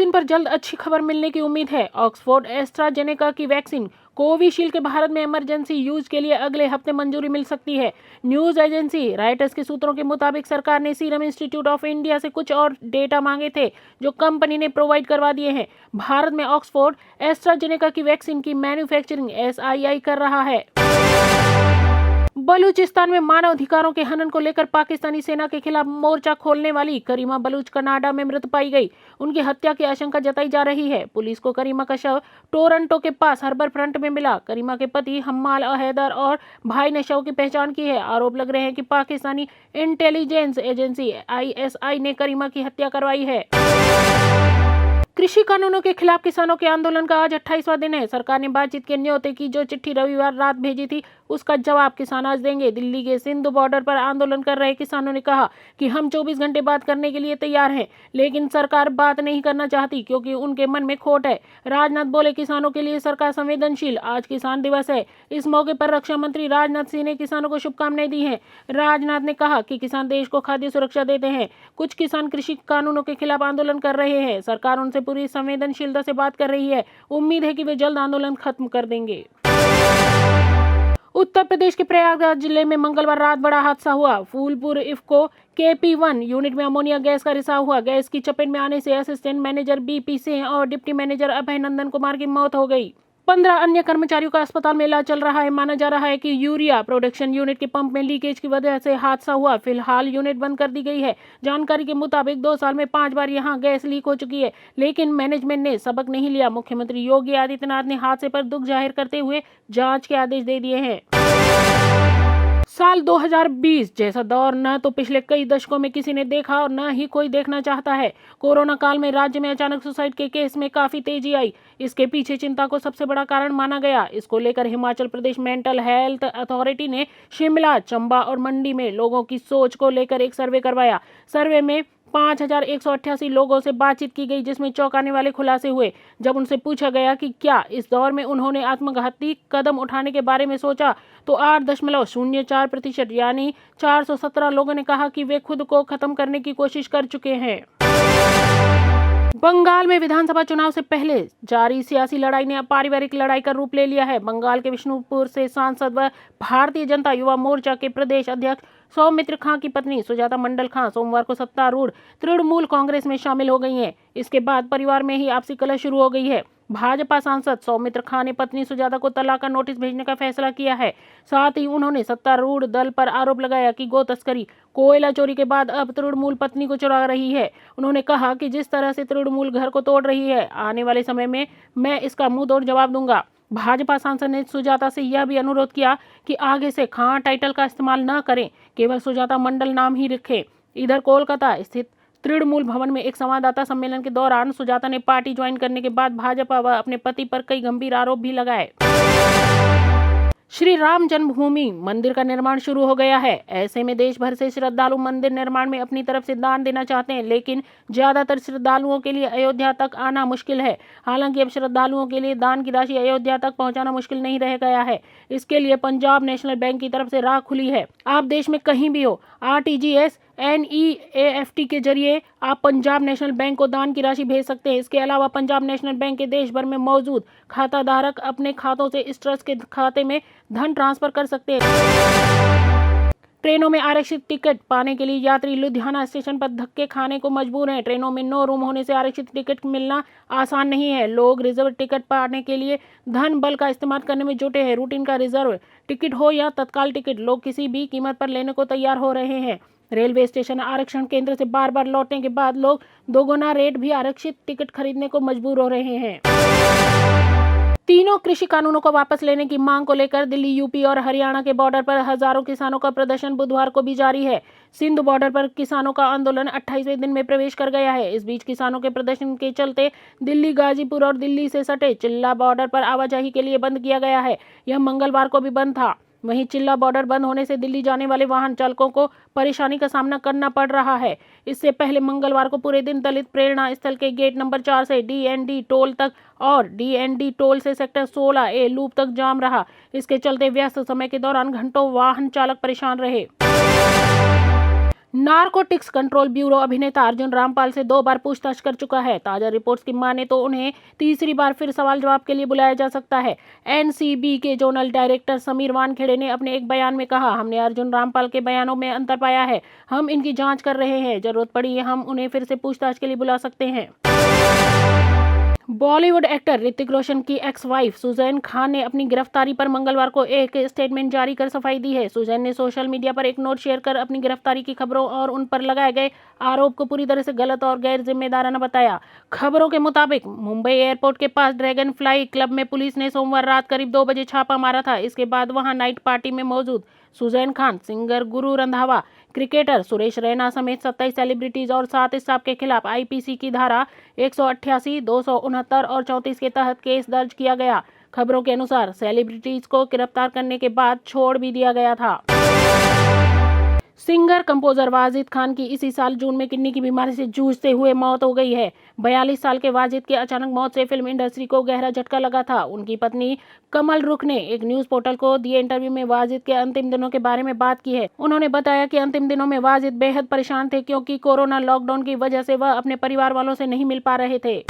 Vaccine पर जल्द अच्छी खबर मिलने की उम्मीद है। ऑक्सफोर्ड एस्ट्राजेनेका की वैक्सीन कोविशील्ड के भारत में इमरजेंसी यूज के लिए अगले हफ्ते मंजूरी मिल सकती है। न्यूज एजेंसी रॉयटर्स के सूत्रों के मुताबिक सरकार ने सीरम इंस्टीट्यूट ऑफ इंडिया से कुछ और डेटा मांगे थे, जो कंपनी ने प्रोवाइड करवा दिए हैं। भारत में ऑक्सफोर्ड एस्ट्राजेनेका की वैक्सीन की मैन्युफैक्चरिंग SII कर रहा है। बलूचिस्तान में मानव अधिकारों के हनन को लेकर पाकिस्तानी सेना के खिलाफ मोर्चा खोलने वाली करीमा बलूच कनाडा में मृत पाई गई। उनकी हत्या की आशंका जताई जा रही है। पुलिस को करीमा का शव टोरंटो के पास हार्बर फ्रंट में मिला। करीमा के पति हम्माल हैदर और भाई ने शव की पहचान की है। आरोप लग रहे हैं कि पाकिस्तानी इंटेलिजेंस एजेंसी ISI ने करीमा की हत्या करवाई है। कृषि कानूनों के खिलाफ किसानों के आंदोलन का आज 28वां दिन है। सरकार ने बातचीत के न्योते की जो चिट्ठी रविवार रात भेजी थी, उसका जवाब किसान आज देंगे। दिल्ली के सिंधु बॉर्डर पर आंदोलन कर रहे किसानों ने कहा कि हम 24 घंटे बात करने के लिए तैयार हैं, लेकिन सरकार बात नहीं करना चाहती क्योंकि उनके मन में खोट है। राजनाथ बोले, किसानों के लिए सरकार संवेदनशील। आज किसान दिवस है। इस मौके पर रक्षा मंत्री राजनाथ सिंह ने किसानों को शुभकामनाएं दी हैं। राजनाथ ने कहा कि किसान देश को खाद्य सुरक्षा देते हैं। कुछ किसान कृषि कानूनों के खिलाफ आंदोलन कर रहे हैं। सरकार उनसे पूरी संवेदनशीलता से बात कर रही है। उम्मीद है कि वे जल्द आंदोलन खत्म कर देंगे। उत्तर प्रदेश के प्रयागराज जिले में मंगलवार रात बड़ा हादसा हुआ। फूलपुर इफ्को KP1 यूनिट में अमोनिया गैस का रिसाव हुआ। गैस की चपेट में आने से असिस्टेंट मैनेजर BP सिंह और डिप्टी मैनेजर अभय नंदन कुमार की मौत हो गई। 15 अन्य कर्मचारियों का अस्पताल में इलाज चल रहा है। माना जा रहा है कि यूरिया प्रोडक्शन यूनिट के पंप में लीकेज की वजह से हादसा हुआ। फिलहाल यूनिट बंद कर दी गई है। जानकारी के मुताबिक 2 साल में 5 बार यहां गैस लीक हो चुकी है, लेकिन मैनेजमेंट ने सबक नहीं लिया। मुख्यमंत्री योगी आदित्यनाथ ने हादसे पर दुख जाहिर करते हुए जांच के आदेश दे दिए हैं। साल 2020 जैसा दौर न तो पिछले कई दशकों में किसी ने देखा और न ही कोई देखना चाहता है। कोरोना काल में राज्य में अचानक सुसाइड के केस में काफी तेजी आई। इसके पीछे चिंता को सबसे बड़ा कारण माना गया। इसको लेकर Himachal Pradesh mental health authority ने शिमला, चंबा और मंडी में लोगों की सोच को लेकर एक सर्वे करवाया। सर्वे में 5188 लोगों से बातचीत की गई, जिसमें चौंकाने वाले खुलासे हुए। जब उनसे पूछा गया कि क्या इस दौर में उन्होंने आत्मघाती कदम उठाने के बारे में सोचा, तो 8.04% यानी 417 लोगों ने कहा कि वे खुद को खत्म करने की कोशिश कर चुके हैं। बंगाल में विधानसभा चुनाव से पहले जारी सियासी लड़ाई ने अब पारिवारिक लड़ाई का रूप ले लिया है। बंगाल के विष्णुपुर से सांसद व भारतीय जनता युवा मोर्चा के प्रदेश अध्यक्ष सौमित्र खां की पत्नी सुजाता मंडल खां सोमवार को सत्तारूढ़ तृणमूल कांग्रेस में शामिल हो गई हैं। इसके बाद परिवार में ही आपसी कलह शुरू हो गई है। भाजपा सांसद सौमित्र खां ने पत्नी सुजाता को तलाक का नोटिस भेजने का फैसला किया है। साथ ही उन्होंने सत्तारूढ़ दल पर आरोप लगाया कि गो तस्करी, कोयला चोरी के बाद अब तृणमूल पत्नी को चुरा रही है। उन्होंने कहा कि जिस तरह से तृणमूल घर को तोड़ रही है, आने वाले समय में मैं इसका मुंह तोड़ जवाब दूंगा। भाजपा सांसद ने सुजाता से यह भी अनुरोध किया कि आगे से खां टाइटल का इस्तेमाल न करें, केवल सुजाता मंडल नाम ही रखें। इधर कोलकाता स्थित तृणमूल भवन में एक संवाददाता सम्मेलन के दौरान सुजाता ने पार्टी ज्वाइन करने के बाद भाजपा व अपने पति पर कई गंभीर आरोप भी लगाए। श्री राम जन्मभूमि मंदिर का निर्माण शुरू हो गया है। ऐसे में देश भर से श्रद्धालु मंदिर निर्माण में अपनी तरफ से दान देना चाहते हैं, लेकिन ज्यादातर श्रद्धालुओं के लिए अयोध्या तक आना मुश्किल है। हालांकि अब श्रद्धालुओं के लिए दान की राशि अयोध्या तक पहुंचाना मुश्किल नहीं रह गया है। इसके लिए पंजाब नेशनल बैंक की तरफ से राह खुली है। आप देश में कहीं भी हो, RTGS NEFT के जरिए आप पंजाब नेशनल बैंक को दान की राशि भेज सकते हैं। इसके अलावा पंजाब नेशनल बैंक के देश भर में मौजूद खाता धारक अपने खातों से इस ट्रस्ट के खाते में धन ट्रांसफर कर सकते हैं। ट्रेनों में आरक्षित टिकट पाने के लिए यात्री लुधियाना स्टेशन पर धक्के खाने को मजबूर हैं। ट्रेनों में 9 रूम होने से आरक्षित टिकट मिलना आसान नहीं है। लोग रिजर्व टिकट पाने के लिए धन बल का इस्तेमाल करने में जुटे हैं। रूटीन का रिजर्व टिकट हो या तत्काल टिकट, लोग किसी भी कीमत पर लेने को तैयार हो रहे हैं। रेलवे स्टेशन आरक्षण केंद्र से बार बार लौटने के बाद लोग दोगुना रेट भी आरक्षित टिकट खरीदने को मजबूर हो रहे हैं। तीनों कृषि कानूनों को वापस लेने की मांग को लेकर दिल्ली, यूपी और हरियाणा के बॉर्डर पर हजारों किसानों का प्रदर्शन बुधवार को भी जारी है। सिंधु बॉर्डर पर किसानों का आंदोलन 28वें दिन में प्रवेश कर गया है। इस बीच किसानों के प्रदर्शन के चलते दिल्ली, गाजीपुर और दिल्ली से सटे चिल्ला बॉर्डर पर आवाजाही के लिए बंद किया गया है। यह मंगलवार को भी बंद था। वहीं चिल्ला बॉर्डर बंद होने से दिल्ली जाने वाले वाहन चालकों को परेशानी का सामना करना पड़ रहा है। इससे पहले मंगलवार को पूरे दिन दलित प्रेरणा स्थल के गेट नंबर 4 से DND टोल तक और DND टोल से सेक्टर 16A लूप तक जाम रहा। इसके चलते व्यस्त समय के दौरान घंटों वाहन चालक परेशान रहे। नारकोटिक्स कंट्रोल ब्यूरो अभिनेता अर्जुन रामपाल से 2 बार पूछताछ कर चुका है। ताजा रिपोर्ट्स की माने तो उन्हें तीसरी बार फिर सवाल जवाब के लिए बुलाया जा सकता है। एनसीबी के जोनल डायरेक्टर समीर वानखेड़े ने अपने एक बयान में कहा, हमने अर्जुन रामपाल के बयानों में अंतर पाया है। हम इनकी जांच कर रहे हैं। जरूरत पड़ी हम उन्हें फिर से पूछताछ के लिए बुला सकते हैं। बॉलीवुड एक्टर ऋतिक रोशन की एक्स वाइफ सुजैन खान ने अपनी गिरफ्तारी पर मंगलवार को एक स्टेटमेंट जारी कर सफाई दी है। सुजैन ने सोशल मीडिया पर एक नोट शेयर कर अपनी गिरफ्तारी की खबरों और उन पर लगाए गए आरोप को पूरी तरह से गलत और गैर जिम्मेदाराना बताया। खबरों के मुताबिक मुंबई एयरपोर्ट के पास ड्रैगन फ्लाई क्लब में पुलिस ने सोमवार रात करीब 2 बजे छापा मारा था। इसके बाद वहां नाइट पार्टी में मौजूद Suzanne Khan, singer Guru Randhawa, cricketer Suresh Raina समेत 27 सेलिब्रिटीज और 7 स्टाफ के खिलाफ आईपीसी की धारा 188, 269 और 34 के तहत केस दर्ज किया गया। खबरों के अनुसार सेलिब्रिटीज को गिरफ्तार करने के बाद छोड़ भी दिया गया था। सिंगर कंपोजर वाजिद खान की इसी साल जून में किडनी की बीमारी से जूझते हुए मौत हो गई है। 42 साल के वाजिद की अचानक मौत से फिल्म इंडस्ट्री को गहरा झटका लगा था। उनकी पत्नी कमल रुख ने एक न्यूज पोर्टल को दिए इंटरव्यू में वाजिद के अंतिम दिनों के बारे में बात की है। उन्होंने बताया कि अंतिम दिनों में वाजिद बेहद परेशान थे क्योंकि कोरोना लॉकडाउन की वजह से वह अपने परिवार वालों से नहीं मिल पा रहे थे।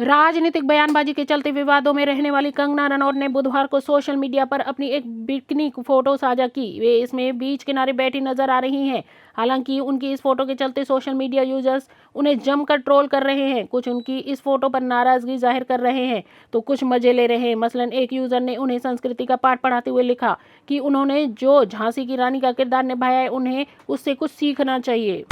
राजनीतिक बयानबाजी के चलते विवादों में रहने वाली कंगना रनौत ने बुधवार को सोशल मीडिया पर अपनी एक बिकनी फोटो साझा की। वे इसमें बीच किनारे बैठी नजर आ रही हैं। हालांकि उनकी इस फोटो के चलते सोशल मीडिया यूजर्स उन्हें जमकर ट्रोल कर रहे हैं। कुछ उनकी इस फोटो पर नाराजगी जाहिर कर रहे हैं तो कुछ मजे ले रहे हैं। मसलन एक यूजर ने उन्हें संस्कृति का पाठ पढ़ाते हुए लिखा कि उन्होंने जो झांसी की रानी का किरदार निभाया है उन्हें उससे कुछ सीखना चाहिए।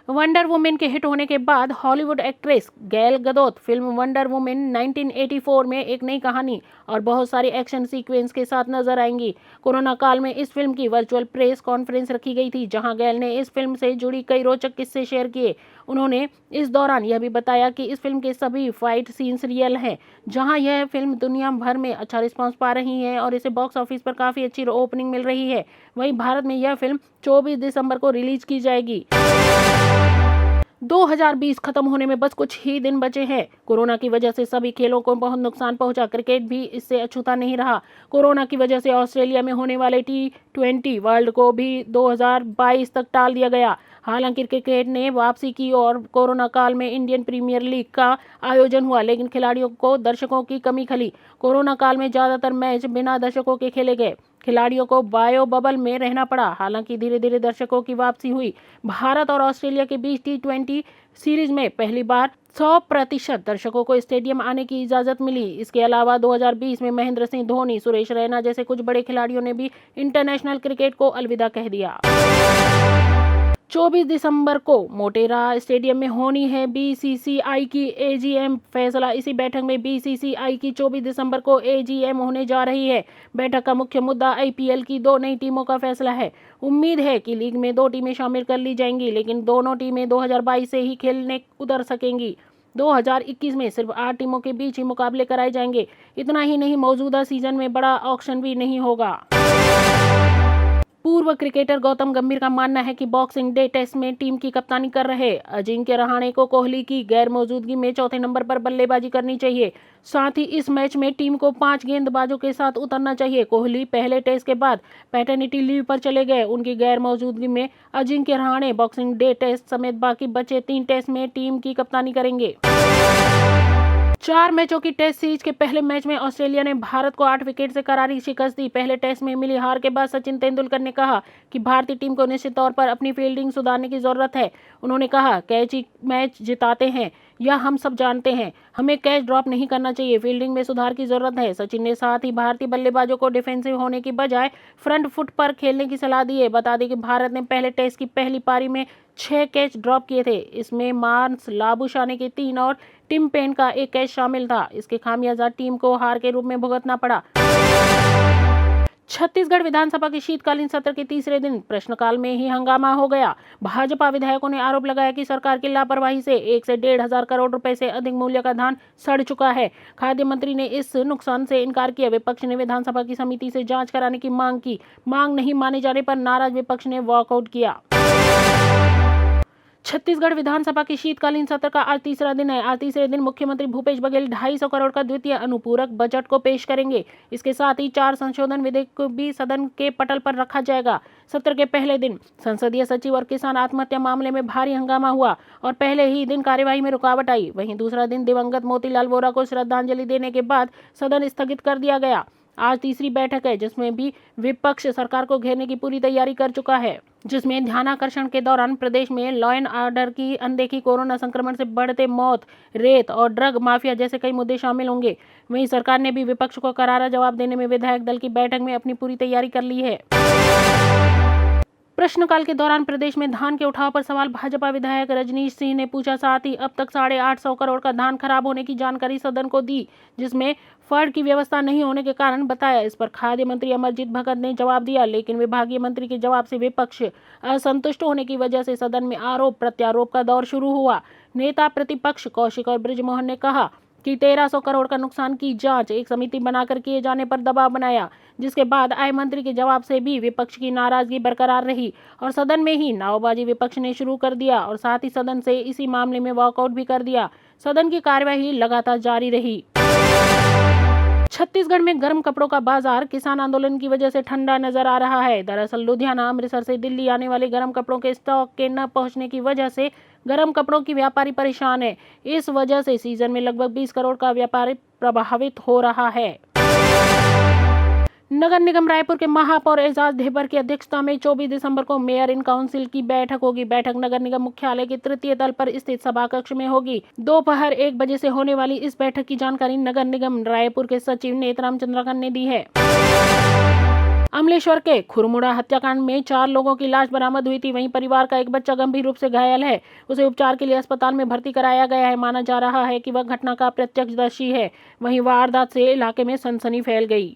वंडर वुमेन के हिट होने के बाद हॉलीवुड एक्ट्रेस गैल गदोत फिल्म वंडर वुमेन 1984 में एक नई कहानी और बहुत सारी एक्शन सीक्वेंस के साथ नजर आएंगी। कोरोना काल में इस फिल्म की वर्चुअल प्रेस कॉन्फ्रेंस रखी गई थी, जहां गैल ने इस फिल्म से जुड़ी कई रोचक किस्से शेयर किए। उन्होंने इस दौरान यह भी बताया कि इस फिल्म के सभी फाइट सीन्स रियल हैं। जहां यह फिल्म दुनिया भर में अच्छा रिस्पांस पा रही है और इसे बॉक्स ऑफिस पर काफी अच्छी ओपनिंग मिल रही है, वहीं भारत में यह फिल्म 24 दिसंबर को रिलीज की जाएगी। 2020 खत्म होने में बस कुछ ही दिन बचे हैं। कोरोना की वजह से सभी खेलों को बहुत नुकसान पहुंचा। क्रिकेट भी इससे अछूता नहीं रहा। कोरोना की वजह से ऑस्ट्रेलिया में होने वाले T20 वर्ल्ड को भी 2022 तक टाल दिया गया। हालांकि क्रिकेट ने वापसी की और कोरोना काल में इंडियन प्रीमियर लीग का आयोजन हुआ, लेकिन खिलाड़ियों को दर्शकों की कमी खली। कोरोना काल में ज्यादातर मैच बिना दर्शकों के खेले गए। खिलाड़ियों को बायो बबल में रहना पड़ा। हालांकि धीरे धीरे दर्शकों की वापसी हुई। भारत और ऑस्ट्रेलिया के बीच T20 सीरीज में पहली बार 100% दर्शकों को स्टेडियम आने की इजाजत मिली। इसके अलावा 2020 में महेंद्र सिंह धोनी, सुरेश रैना जैसे कुछ बड़े खिलाड़ियों ने भी इंटरनेशनल क्रिकेट को अलविदा कह दिया। 24 दिसंबर को मोटेरा स्टेडियम में होनी है बीसीसीआई की एजीएम। फैसला इसी बैठक में बीसीसीआई की 24 दिसंबर को एजीएम होने जा रही है। बैठक का मुख्य मुद्दा आईपीएल की 2 नई टीमों का फैसला है। उम्मीद है कि लीग में 2 टीमें शामिल कर ली जाएंगी, लेकिन दोनों टीमें 2022 से ही खेलने उतर सकेंगी। 2021 में सिर्फ 8 टीमों के बीच ही मुकाबले कराए जाएंगे। इतना ही नहीं, मौजूदा सीजन में बड़ा ऑक्शन भी नहीं होगा। पूर्व क्रिकेटर गौतम गंभीर का मानना है कि बॉक्सिंग डे टेस्ट में टीम की कप्तानी कर रहे अजिंक्य रहाणे को कोहली की गैर मौजूदगी में चौथे नंबर पर बल्लेबाजी करनी चाहिए। साथ ही इस मैच में टीम को 5 गेंदबाजों के साथ उतरना चाहिए। कोहली पहले टेस्ट के बाद पैटर्निटी लीव पर चले गए। उनकी गैर मौजूदगी में Ajinkya Rahane boxing day test समेत बाकी बचे 3 टेस्ट में टीम की कप्तानी करेंगे। 4 मैचों की टेस्ट सीरीज के पहले मैच में ऑस्ट्रेलिया ने भारत को 8 विकेट से करारी शिकस्त दी। पहले टेस्ट में मिली हार के बाद सचिन तेंदुलकर ने कहा कि भारतीय टीम को निश्चित तौर पर अपनी फील्डिंग सुधारने की जरूरत है। उन्होंने कहा, कैच ही मैच जिताते हैं यह हम सब जानते हैं। हमें कैच ड्रॉप नहीं करना चाहिए। फील्डिंग में सुधार की जरूरत है। सचिन ने साथ ही भारतीय बल्लेबाजों को डिफेंसिव होने की बजाय फ्रंट फुट पर खेलने की सलाह दी है। बता दें कि भारत ने पहले टेस्ट की पहली पारी में 6 कैच ड्रॉप किए थे। इसमें मार्नस लाबुशाने के 3 और टिम पेन का 1 कैच शामिल था। इसके खामियाजा टीम को हार के रूप में भुगतना पड़ा। छत्तीसगढ़ विधानसभा के शीतकालीन सत्र के तीसरे दिन प्रश्नकाल में ही हंगामा हो गया। भाजपा विधायकों ने आरोप लगाया कि सरकार की लापरवाही से 1 से 1.5 हजार करोड़ रुपए से अधिक मूल्य का धान सड़ चुका है। खाद्य मंत्री ने इस नुकसान से इनकार किया। विपक्ष ने विधानसभा की समिति से जांच कराने की मांग की। मांग नहीं माने जाने पर नाराज विपक्ष ने वॉकआउट किया। छत्तीसगढ़ विधानसभा के शीतकालीन सत्र का आज तीसरा दिन है। आज तीसरे दिन मुख्यमंत्री भूपेश बघेल 250 करोड़ का द्वितीय अनुपूरक बजट को पेश करेंगे। इसके साथ ही 4 संशोधन विधेयक को भी सदन के पटल पर रखा जाएगा। सत्र के पहले दिन संसदीय सचिव और किसान आत्महत्या मामले में भारी हंगामा हुआ और पहले ही दिन कार्यवाही में रुकावट आई। वहीं दूसरा दिन दिवंगत मोतीलाल वोरा को श्रद्धांजलि देने के बाद सदन स्थगित कर दिया गया। आज तीसरी बैठक है जिसमें भी विपक्ष सरकार को घेरने की पूरी तैयारी कर चुका है, जिसमें ध्यानाकर्षण के दौरान प्रदेश में लॉ एंड ऑर्डर की अनदेखी, कोरोना संक्रमण से बढ़ते मौत, रेत और ड्रग माफिया जैसे कई मुद्दे शामिल होंगे। वहीं सरकार ने भी विपक्ष को करारा जवाब देने में विधायक दल की बैठक में अपनी पूरी तैयारी कर ली है। प्रश्नकाल के दौरान प्रदेश में धान के उठाव पर सवाल भाजपा विधायक रजनीश सिंह ने पूछा। साथ ही अब तक 850 करोड़ का धान खराब होने की जानकारी सदन को दी, जिसमें फंड की व्यवस्था नहीं होने के कारण बताया। इस पर खाद्य मंत्री अमरजीत भगत ने जवाब दिया, लेकिन विभागीय मंत्री के जवाब से विपक्ष असंतुष्ट होने की वजह से सदन में आरोप प्रत्यारोप का दौर शुरू हुआ। नेता प्रतिपक्ष कौशिक और बृजमोहन ने कहा कि 1300 करोड़ का नुकसान की जांच एक समिति बनाकर किए जाने पर दबाव बनाया, जिसके बाद आय मंत्री के जवाब से भी विपक्ष की नाराजगी बरकरार रही और सदन में ही नावबाजी विपक्ष ने शुरू कर दिया और साथ ही सदन से इसी मामले में वॉकआउट भी कर दिया। सदन की कार्यवाही लगातार जारी रही। छत्तीसगढ़ में गर्म कपड़ों का बाजार किसान आंदोलन की वजह से ठंडा नजर आ रहा है। दरअसल लुधियाना, अमृतसर से दिल्ली आने वाले गर्म कपड़ों के स्टॉक के न पहुंचने की वजह से गर्म कपड़ों की व्यापारी परेशान है। इस वजह से सीजन में लगभग 20 करोड़ का व्यापार प्रभावित हो रहा है। नगर निगम रायपुर के महापौर एजाज ढेबर की अध्यक्षता में 24 दिसंबर को मेयर इन काउंसिल की बैठक होगी। बैठक नगर निगम मुख्यालय के तृतीय तल पर स्थित सभा कक्ष में होगी। दोपहर 1 बजे से होने वाली इस बैठक की जानकारी नगर निगम रायपुर के सचिव नेतराम चंद्रकांत ने दी है। अमलेश्वर के खुरमुड़ा हत्याकांड में 4 लोगों की लाश बरामद हुई थी। वहीं परिवार का एक बच्चा गंभीर रूप से घायल है, उसे उपचार के लिए अस्पताल में भर्ती कराया गया है। माना जा रहा है कि वह घटना का प्रत्यक्षदर्शी है। वहीं वारदात से इलाके में सनसनी फैल गई।